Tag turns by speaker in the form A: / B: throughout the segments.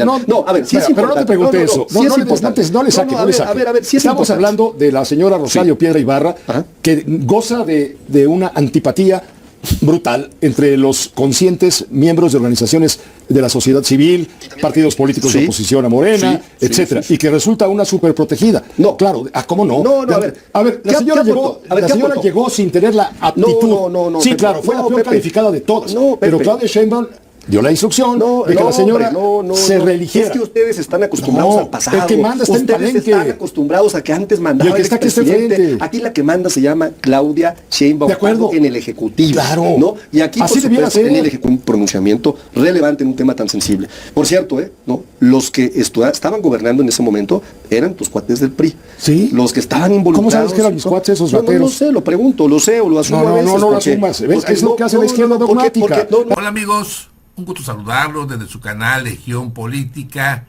A: No, a ver, sí es importante.
B: Pero no te pregunté eso. No le saques.
A: A ver, sí es
B: Estamos hablando de la señora Rosario Piedra Ibarra, que goza de una antipatía brutal entre los conscientes miembros de organizaciones de la sociedad civil, partidos políticos de oposición a Morena, etcétera, y que resulta una superprotegida. No, claro, ¿cómo no?
A: No,
B: a ver, la señora llegó sin tener la aptitud.
A: No,
B: sí, claro, fue la peor calificada de todas. Pero Claudia Sheinbaum dio la instrucción de que la señora se reeligiera.
A: Es que ustedes están acostumbrados al pasado.
B: El que manda está en Palenque.
A: Ustedes están acostumbrados a que antes mandaba
B: el que está aquí frente.
A: Aquí la que manda se llama Claudia Sheinbaum.
B: De acuerdo.
A: En el Ejecutivo.
B: Claro.
A: ¿no? Y aquí,
B: así
A: por supuesto, en el Ejecutivo, un pronunciamiento relevante en un tema tan sensible. Por cierto, ¿no? Los que estaban gobernando en ese momento eran tus cuates del PRI.
B: Sí.
A: Los que estaban involucrados.
B: ¿Cómo sabes que eran mis cuates esos rateros?
A: No sé, lo pregunto, lo sé o lo asumo a veces.
B: No lo asumas. Es lo que hace la izquierda dogmática.
C: Hola amigos. Un gusto saludarlos desde su canal Legión Política.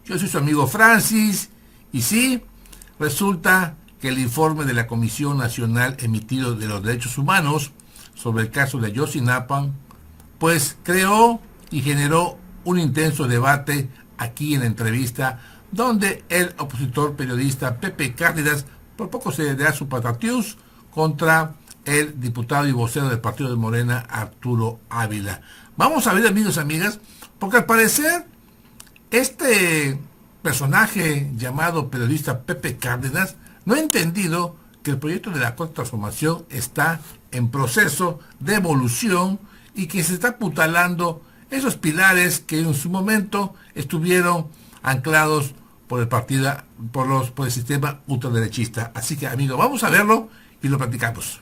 C: Yo soy su amigo Francis y sí, resulta que el informe de la Comisión Nacional emitido de los Derechos Humanos sobre el caso de Ayotzinapa, pues creó y generó un intenso debate aquí en la entrevista donde el opositor periodista Pepe Cárdenas por poco se da su patatiús contra el diputado y vocero del partido de Morena, Arturo Ávila. Vamos a ver, amigos y amigas, porque al parecer este personaje llamado periodista Pepe Cárdenas no ha entendido que el proyecto de la Cuarta Transformación está en proceso de evolución y que se está apuntalando esos pilares que en su momento estuvieron anclados por el partido, por el sistema ultraderechista. Así que, amigos, vamos a verlo y lo platicamos.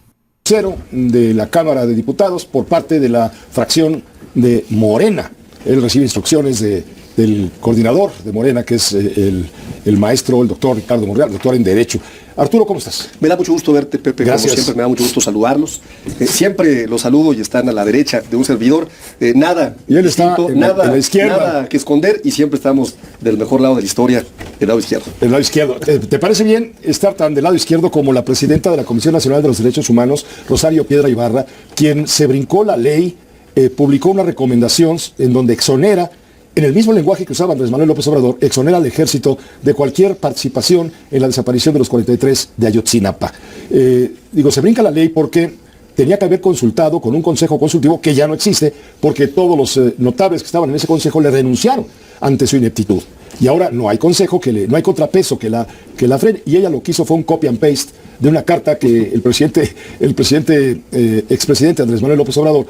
B: De la Cámara de Diputados por parte de la fracción de Morena. Él recibe instrucciones del coordinador de Morena, que es el maestro, el doctor Ricardo Monreal, doctor en Derecho. Arturo, ¿cómo estás?
A: Me da mucho gusto verte, Pepe.
B: Gracias.
A: Como siempre, me da mucho gusto saludarlos. Siempre los saludo y están a la derecha de un servidor. Nada
B: y él está en la izquierda.
A: Nada que esconder y siempre estamos del mejor lado de la historia, el lado izquierdo.
B: El lado izquierdo. ¿Te parece bien estar tan del lado izquierdo como la presidenta de la Comisión Nacional de los Derechos Humanos, Rosario Piedra Ibarra, quien se brincó la ley, publicó una recomendación en donde exonera, en el mismo lenguaje que usaba Andrés Manuel López Obrador, exonera al ejército de cualquier participación en la desaparición de los 43 de Ayotzinapa? Se brinca la ley porque tenía que haber consultado con un consejo consultivo que ya no existe, porque todos los notables que estaban en ese consejo le renunciaron ante su ineptitud. Y ahora no hay consejo, no hay contrapeso que la frene, y ella lo que hizo fue un copy and paste de una carta que el expresidente Andrés Manuel López Obrador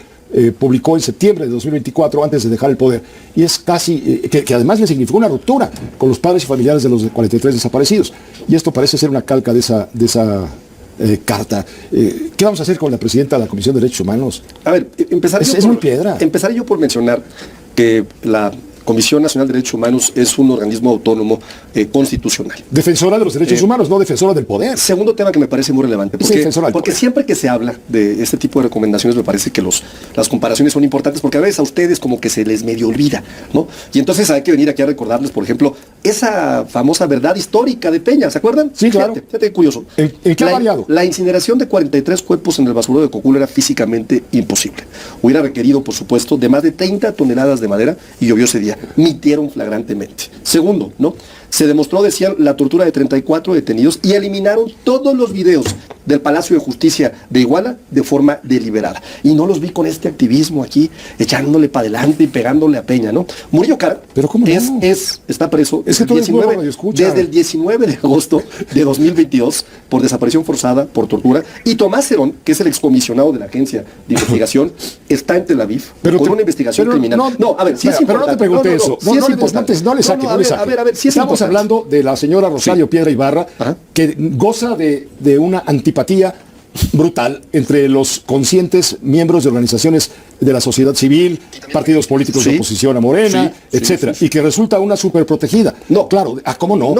B: publicó en septiembre de 2024 antes de dejar el poder, y es casi, que además le significó una ruptura con los padres y familiares de los 43 desaparecidos, y esto parece ser una calca de esa carta. ¿Qué vamos a hacer con la presidenta de la Comisión de Derechos Humanos?
A: A ver, empezaré yo por mencionar que la Comisión Nacional de Derechos Humanos es un organismo autónomo constitucional.
B: Defensora de los derechos humanos, no defensora del poder.
A: Segundo tema que me parece muy relevante, porque siempre que se habla de este tipo de recomendaciones me parece que las comparaciones son importantes, porque a veces a ustedes como que se les medio olvida, ¿no? Y entonces hay que venir aquí a recordarles, por ejemplo, esa famosa verdad histórica de Peña, ¿se acuerdan?
B: Sí, claro.
A: Fíjate curioso.
B: ¿En qué ha variado?
A: La incineración de 43 cuerpos en el basurero de Cocula era físicamente imposible. Hubiera requerido, por supuesto, de más de 30 toneladas de madera y llovió ese día. Mitieron flagrantemente. Segundo, ¿no? Se demostró, decían, la tortura de 34 detenidos y eliminaron todos los videos del Palacio de Justicia de Iguala de forma deliberada. Y no los vi con este activismo aquí, echándole para adelante y pegándole a Peña, ¿no? Murillo Karam está preso desde el 19 de agosto de 2022 por desaparición forzada, por tortura. Y Tomás Herón, que es el excomisionado de la Agencia de Investigación, está en Tel Aviv con una investigación criminal.
B: Pero no te pregunté eso. No le saques.
A: A ver, sí es
B: Estamos hablando de la señora Rosario Piedra Ibarra, que goza de una antipatía brutal entre los conscientes miembros de organizaciones de la sociedad civil, partidos políticos de oposición a Morena, etcétera, y que resulta una superprotegida. No, claro, ¿cómo no?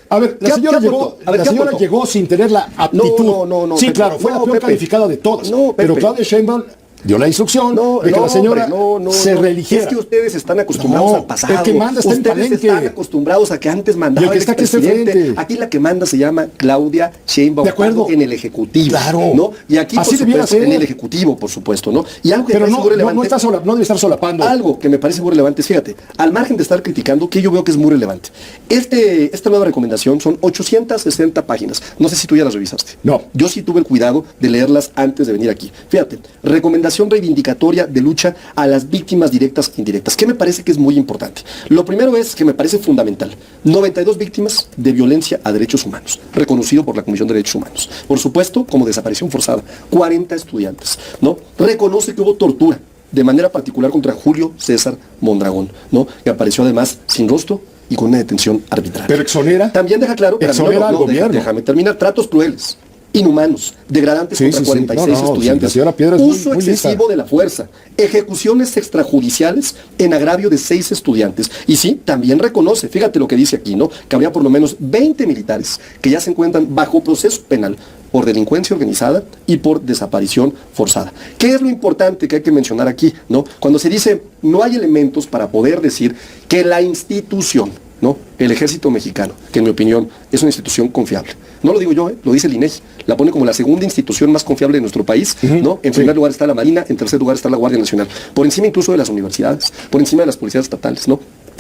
B: A ver, la señora llegó sin tener la aptitud. Sí, claro, fue la peor calificada de todas. Pero Claudia Sheinbaum dio la instrucción de que la señora se reeligiera.
A: Es que ustedes están acostumbrados al pasado.
B: El que manda está en
A: ustedes
B: Palenque.
A: están acostumbrados a que antes mandaba
B: Y el que está aquí está
A: presidente.
B: enfrente.
A: Aquí la que manda se llama Claudia Sheinbaum.
B: De acuerdo.
A: En el Ejecutivo.
B: Claro.
A: ¿no? Y aquí,
B: Así
A: por
B: debiera
A: supuesto,
B: ser.
A: en el Ejecutivo, por supuesto, ¿no? Y algo que
B: Pero
A: me parece muy relevante.
B: no debe estar solapando.
A: Algo que me parece muy relevante, fíjate, al margen de estar criticando, que yo veo que es muy relevante. Esta nueva recomendación son 860 páginas. No sé si tú ya las revisaste.
B: No.
A: Yo sí tuve el cuidado de leerlas antes de venir aquí. Fíjate, recomendación reivindicatoria de lucha a las víctimas directas e indirectas. ¿Qué me parece que es muy importante? Lo primero es que me parece fundamental. 92 víctimas de violencia a derechos humanos, reconocido por la Comisión de Derechos Humanos. Por supuesto, como desaparición forzada, 40 estudiantes, ¿no? Reconoce que hubo tortura, de manera particular contra Julio César Mondragón, ¿no? Que apareció además sin rostro y con una detención arbitraria.
B: Pero exonera.
A: También deja claro que
B: al gobierno.
A: déjame terminar, tratos crueles, inhumanos, degradantes
B: Sí,
A: contra
B: sí, sí.
A: 46
B: La
A: estudiantes,
B: señora Piedra es
A: uso
B: muy
A: excesivo
B: lista.
A: de la fuerza, ejecuciones extrajudiciales en agravio de 6 estudiantes. Y sí, también reconoce, fíjate lo que dice aquí, ¿no? Que habría por lo menos 20 militares que ya se encuentran bajo proceso penal por delincuencia organizada y por desaparición forzada. ¿Qué es lo importante que hay que mencionar aquí, ¿no? Cuando se dice no hay elementos para poder decir que la institución, ¿no? El Ejército Mexicano, que en mi opinión es una institución confiable. No lo digo yo, lo dice el INEGI. La pone como la segunda institución más confiable de nuestro país, ¿no? En primer lugar está la Marina, en tercer lugar está la Guardia Nacional. Por encima incluso de las universidades, por encima de las policías estatales, ¿no?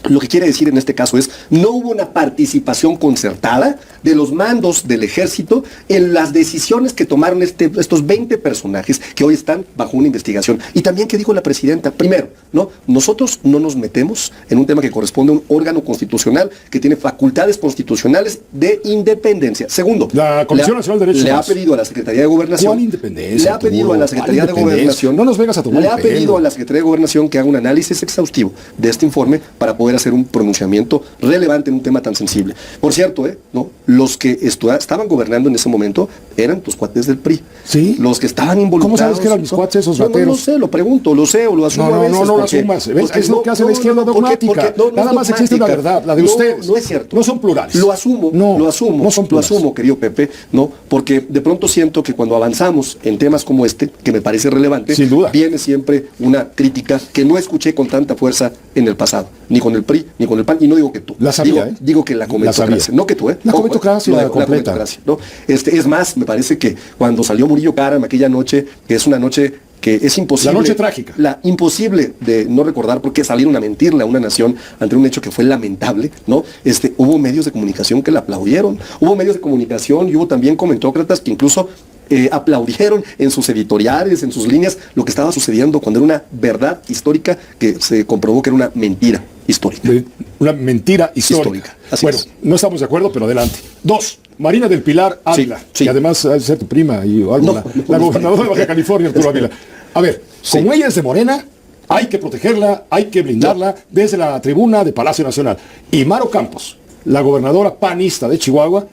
A: Lo que quiere decir en este caso es, no hubo una participación concertada de los mandos del ejército en las decisiones que tomaron estos 20 personajes que hoy están bajo una investigación. Y también que dijo la presidenta, primero, ¿no? Nosotros no nos metemos en un tema que corresponde a un órgano constitucional que tiene facultades constitucionales de independencia. Segundo,
B: La Comisión Nacional de Derechos
A: le ha
B: Humanos.
A: pedido a la Secretaría de Gobernación.
B: ¿Cuál independencia,
A: Le ha pedido
B: Arturo?
A: a la Secretaría de
B: ¿Cuál independencia?
A: Gobernación.
B: No nos vengas a tomar
A: Le
B: el
A: ha pedido
B: pelo.
A: a la Secretaría de Gobernación que haga un análisis exhaustivo de este informe para poder hacer un pronunciamiento relevante en un tema tan sensible. Por cierto, ¿no? Los que estaban gobernando en ese momento eran tus cuates del PRI.
B: ¿Sí?
A: Los que estaban involucrados.
B: ¿Cómo sabes que eran mis cuates esos rateros?
A: No sé, lo pregunto, lo sé o lo asumo a veces.
B: No lo
A: porque-
B: asumas. ¿Ves?
A: porque
B: Es lo que hace la izquierda dogmática.
A: no
B: Nada
A: es
B: más existe una
A: dogmática.
B: verdad, la de
A: No,
B: ustedes.
A: No es cierto.
B: No son plurales.
A: Lo asumo,
B: No,
A: lo asumo,
B: no son
A: lo
B: plurales.
A: asumo, querido Pepe, ¿no? Porque de pronto siento que cuando avanzamos en temas como este, que me parece relevante,
B: Sin duda.
A: viene siempre una crítica que no escuché con tanta fuerza en el pasado, ni con el PRI, ni con el PAN, y no digo que tú.
B: La sabía,
A: digo que la comentocracia,
B: sabía.
A: no que tú, ¿eh?
B: La
A: Ojo,
B: comentocracia
A: la
B: completa.
A: comentocracia, ¿no? Es más, me parece que cuando salió Murillo Karam aquella noche, que es una noche que es imposible.
B: La noche trágica.
A: Imposible de no recordar porque salieron a mentirle a una nación ante un hecho que fue lamentable, ¿no? Hubo medios de comunicación que la aplaudieron, hubo medios de comunicación y hubo también comentócratas que incluso aplaudieron en sus editoriales, en sus líneas, lo que estaba sucediendo cuando era una verdad histórica que se comprobó que era una mentira histórica.
B: Una mentira histórica.
A: Así
B: Bueno,
A: es.
B: no estamos de acuerdo, pero adelante. 2. Marina del Pilar Ávila.
A: sí.
B: Y además ha de ser tu prima y o algo.
A: No,
B: la
A: no,
B: gobernadora de Baja California, Arturo Ávila. A ver,
A: Sí.
B: como ella es de Morena, hay que protegerla, hay que blindarla desde la tribuna de Palacio Nacional. Y Maro Campos, la gobernadora panista de Chihuahua,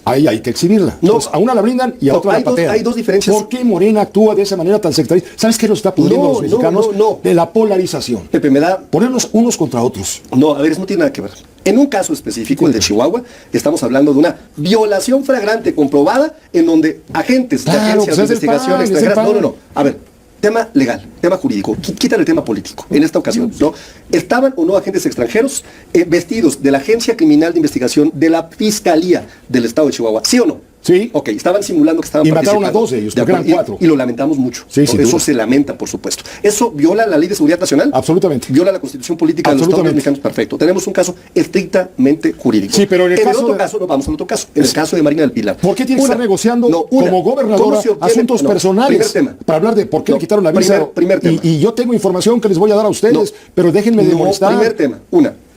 B: ahí hay que exhibirla.
A: No.
B: Entonces, a una la blindan y a
A: No,
B: otra la
A: hay dos-
B: patean.
A: hay dos diferencias.
B: ¿Por qué Morena actúa de esa manera tan sectaria? ¿Sabes qué nos está pudriendo
A: No,
B: a los mexicanos?
A: no.
B: De la polarización.
A: Pepe, me da
B: Ponernos unos contra otros.
A: No, a ver, eso no tiene nada que ver. En un caso específico, el de Chihuahua, estamos hablando de una violación flagrante comprobada en donde agentes de
B: Claro,
A: agencias
B: pues
A: de
B: es del
A: investigación
B: PAN, es del
A: extranjeras...
B: PAN.
A: A ver, tema legal, tema jurídico. Quítale el tema político en esta ocasión, ¿no? ¿Estaban o no agentes extranjeros vestidos de la Agencia Criminal de Investigación de la Fiscalía del Estado de Chihuahua? ¿Sí o no?
B: Sí.
A: Ok, estaban simulando que estaban
B: Y mataron a
A: participando.
B: 2 de ellos,
A: De
B: porque
A: acuerdo,
B: eran 4.
A: y lo lamentamos mucho.
B: Sí, sin
A: Eso
B: duda.
A: se lamenta, por supuesto. ¿Eso viola la Ley de Seguridad Nacional?
B: Absolutamente.
A: ¿Viola la Constitución Política de los Estados
B: Absolutamente.
A: Mexicanos? Perfecto. Tenemos un caso estrictamente jurídico.
B: Sí, pero en el caso
A: otro
B: de-
A: caso, no, vamos al otro caso. En el caso de Marina del Pilar.
B: ¿Por qué tiene que estar negociando como gobernadora
A: ¿Cómo se obtiene?
B: asuntos
A: No,
B: personales?
A: Primer tema.
B: Para hablar de por qué
A: No,
B: le quitaron la visa.
A: primer tema.
B: Y yo tengo información que les voy a dar a ustedes,
A: No.
B: pero déjenme de
A: No,
B: molestar.
A: primer tema.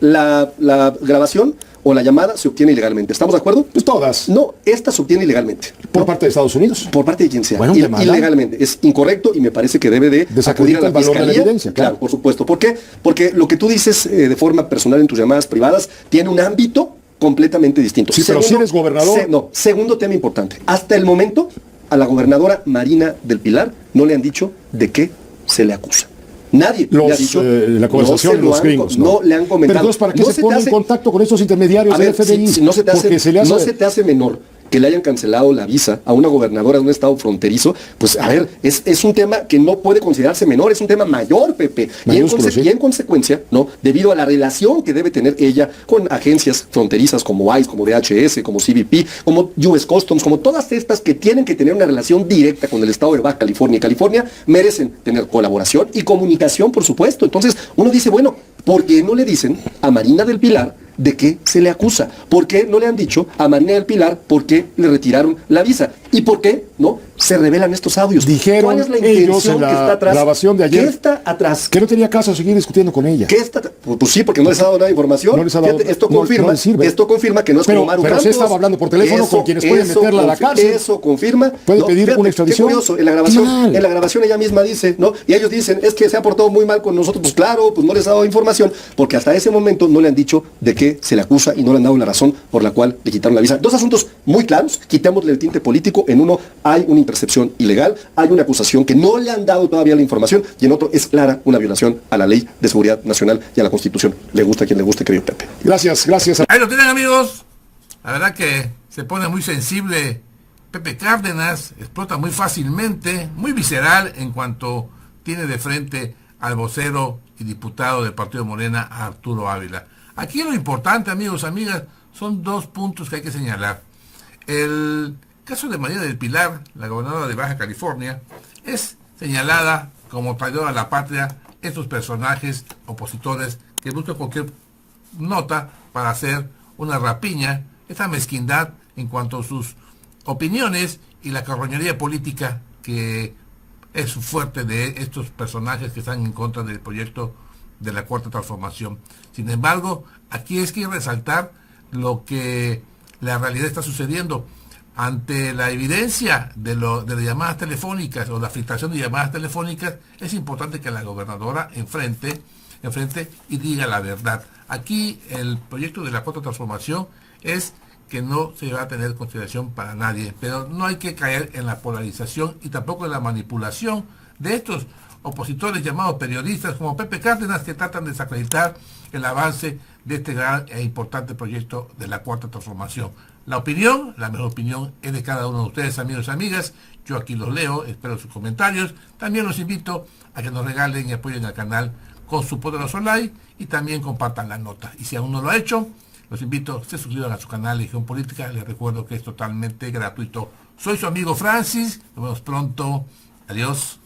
A: La grabación o la llamada se obtiene ilegalmente. ¿Estamos de acuerdo?
B: Pues todas.
A: No, esta se obtiene ilegalmente.
B: Por parte de Estados Unidos.
A: Por parte de quien sea.
B: Bueno, demanda.
A: Ilegalmente. Es incorrecto y me parece que debe de
B: Desacredita
A: acudir a la
B: el valor de la
A: fiscalía.
B: evidencia, claro.
A: Por supuesto. ¿Por qué? Porque lo que tú dices de forma personal en tus llamadas privadas tiene un ámbito completamente distinto.
B: Sí, pero si eres gobernador-
A: No, segundo tema importante. Hasta el momento, a la gobernadora Marina del Pilar no le han dicho de qué se le acusa. Nadie le ha dicho.
B: La conversación
A: no se
B: de
A: lo
B: los
A: han-
B: gringos.
A: No le han comentado.
B: Pero entonces, ¿para qué
A: No
B: se
A: te
B: pone en
A: hace-
B: contacto con estos intermediarios
A: A
B: del
A: ver,
B: FBI?
A: si no se te hace,
B: Porque se le hace...
A: no se te hace menor que le hayan cancelado la visa a una gobernadora de un estado fronterizo, pues a ver, es un tema que no puede considerarse menor, es un tema mayor, Pepe. Y en consecuencia, ¿no? Debido a la relación que debe tener ella con agencias fronterizas como ICE, como DHS, como CBP, como US Customs, como todas estas que tienen que tener una relación directa con el estado de Baja California y California, merecen tener colaboración y comunicación, por supuesto. Entonces, uno dice, bueno, ¿por qué no le dicen a Marina del Pilar de qué se le acusa? ¿Por qué no le han dicho a Marina del Pilar por qué le retiraron la visa? ¿Y por qué no se revelan estos audios?
B: Dijeron
A: ¿Cuál es la
B: ellos
A: intención
B: en la
A: que está atrás?
B: grabación de ayer
A: ¿Qué está atrás?
B: que no tenía caso seguir discutiendo con ella.
A: ¿Qué está? Pues sí, porque no les ha dado nada de información.
B: No les ha dado,
A: Fíjate, esto confirma que no es
B: pero,
A: como Maru
B: pero
A: Campos.
B: se estaba hablando por teléfono con quienes pueden meterla a la cárcel.
A: Eso confirma.
B: Puede pedir una extradición.
A: Qué curioso, en la grabación ella misma dice, ¿no? Y ellos dicen, es que se ha portado muy mal con nosotros. Pues claro, pues no les ha dado información, porque hasta ese momento no le han dicho de qué se le acusa y no le han dado la razón por la cual le quitaron la visa. Dos asuntos muy claros, quitémosle el tinte político. En uno hay una intercepción ilegal, hay una acusación que no le han dado todavía la información, y en otro es clara una violación a la Ley de Seguridad Nacional y a la Constitución. Le gusta a quien le guste, querido Pepe.
B: Gracias.
C: Ahí lo tienen, amigos. La verdad que se pone muy sensible Pepe Cárdenas, explota muy fácilmente, muy visceral en cuanto tiene de frente al vocero y diputado del Partido Morena, Arturo Ávila. Aquí lo importante, amigos, amigas, son dos puntos que hay que señalar. El caso de Marina del Pilar, la gobernadora de Baja California, es señalada como traidora a la patria estos personajes opositores que buscan cualquier nota para hacer una rapiña, esta mezquindad en cuanto a sus opiniones y la carroñería política que es fuerte de estos personajes que están en contra del proyecto de la Cuarta Transformación. Sin embargo, aquí es que hay que resaltar lo que la realidad está sucediendo. Ante la evidencia de las llamadas telefónicas o la filtración de llamadas telefónicas, es importante que la gobernadora enfrente y diga la verdad. Aquí el proyecto de la Cuarta Transformación es que no se va a tener consideración para nadie, pero no hay que caer en la polarización y tampoco en la manipulación de estos opositores llamados periodistas como Pepe Cárdenas, que tratan de desacreditar el avance de este gran e importante proyecto de la Cuarta Transformación. La mejor opinión es de cada uno de ustedes, amigos y amigas. Yo aquí los leo, espero sus comentarios. También los invito a que nos regalen y apoyen al canal con su poderoso like y también compartan la nota. Y si aún no lo ha hecho, los invito a que se suscriban a su canal Legión Política. Les recuerdo que es totalmente gratuito. Soy su amigo Francis. Nos vemos pronto. Adiós.